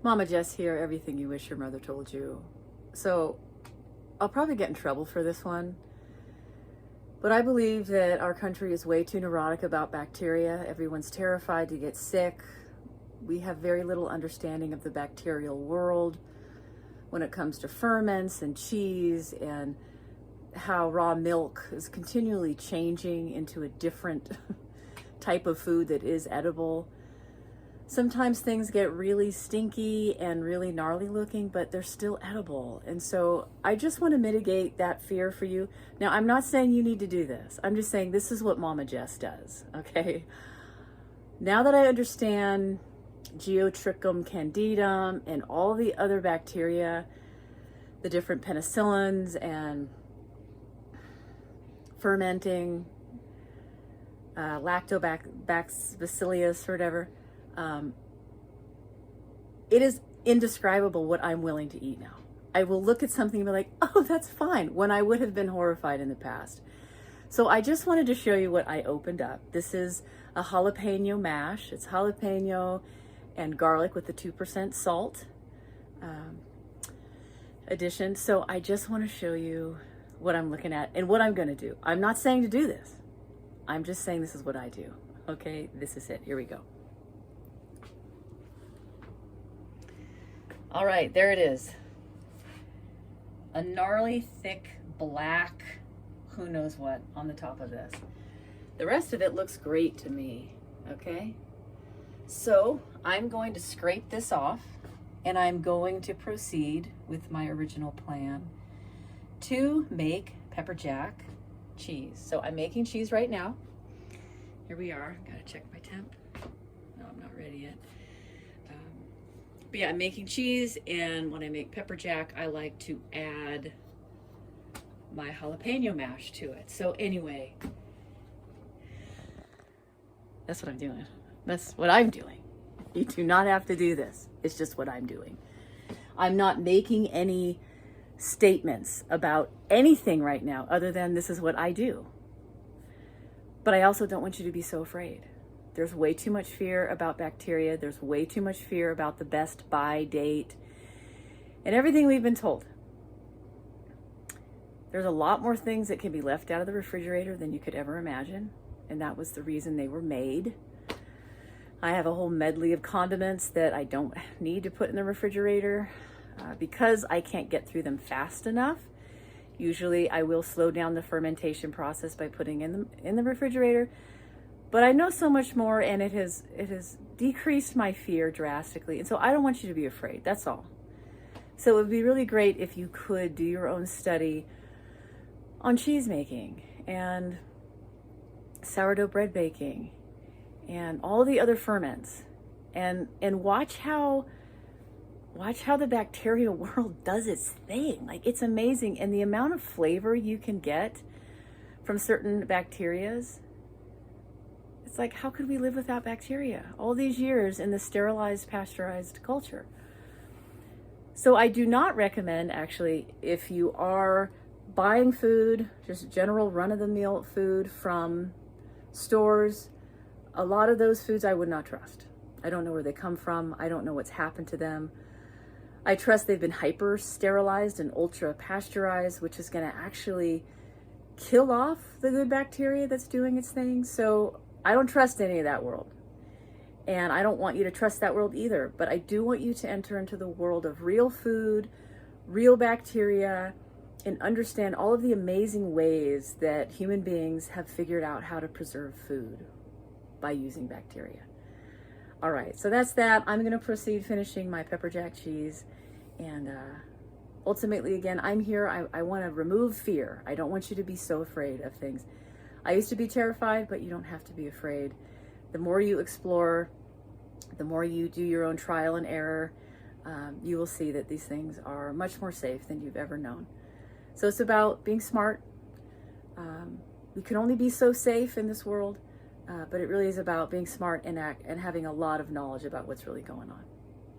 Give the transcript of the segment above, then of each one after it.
Mama Jess here, everything you wish your mother told you. So I'll probably get in trouble for this one, but I believe that our country is way too neurotic about bacteria. Everyone's terrified to get sick. We have very little understanding of the bacterial world when it comes to ferments and cheese, and how raw milk is continually changing into a different type of food that is edible. Sometimes things get really stinky and really gnarly looking, but they're still edible. And so I just want to mitigate that fear for you. Now, I'm not saying you need to do this. I'm just saying this is what Mama Jess does, okay? Now that I understand Geotrichum candidum and all the other bacteria, the different penicillins and fermenting, lactobacillus or whatever, it is indescribable what I'm willing to eat now. I will look at something and be like, oh, that's fine, when I would have been horrified in the past. So I just wanted to show you what I opened up. This is a jalapeno mash. It's jalapeno and garlic with the 2% salt addition. So I just want to show you what I'm looking at and what I'm going to do. I'm not saying to do this. I'm just saying this is what I do. Okay, this is it. Here we go. All right, there it is. A gnarly, thick, black, who knows what on the top of this. The rest of it looks great to me, okay? So I'm going to scrape this off, and I'm going to proceed with my original plan to make pepper jack cheese. So I'm making cheese right now. Here we are. Gotta check my temp. No, I'm not ready yet. But yeah, I'm making cheese, and when I make pepper jack, I like to add my jalapeno mash to it. So anyway, that's what I'm doing. That's what I'm doing. You do not have to do this. It's just what I'm doing. I'm not making any statements about anything right now other than this is what I do. But I also don't want you to be so afraid. There's way too much fear about bacteria. There's way too much fear about the best buy date and everything we've been told. There's a lot more things that can be left out of the refrigerator than you could ever imagine, and that was the reason they were made. I have a whole medley of condiments that I don't need to put in the refrigerator because I can't get through them fast enough. Usually I will slow down the fermentation process by putting in the refrigerator, but I know so much more, and it has decreased my fear drastically. And so I don't want you to be afraid, that's all. So it would be really great if you could do your own study on cheese making and sourdough bread baking and all the other ferments, and watch how the bacterial world does its thing. Like, it's amazing. And the amount of flavor you can get from certain bacterias, it's like, how could we live without bacteria all these years in the sterilized, pasteurized culture? So I do not recommend, actually, if you are buying food, just general run-of-the-mill food from stores, a lot of those foods I would not trust. I don't know where they come from. I don't know what's happened to them. I trust they've been hyper sterilized and ultra pasteurized, which is going to actually kill off the good bacteria that's doing its thing. So I don't trust any of that world. And I don't want you to trust that world either. But I do want you to enter into the world of real food, real bacteria, and understand all of the amazing ways that human beings have figured out how to preserve food by using bacteria. All right, so that's that. I'm gonna proceed finishing my pepper jack cheese. And ultimately, again, I'm here. I wanna remove fear. I don't want you to be so afraid of things. I used to be terrified, but you don't have to be afraid. The more you explore, the more you do your own trial and error, you will see that these things are much more safe than you've ever known. So it's about being smart. We can only be so safe in this world, but it really is about being smart and having a lot of knowledge about what's really going on.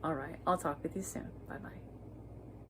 All right, I'll talk with you soon. Bye-bye.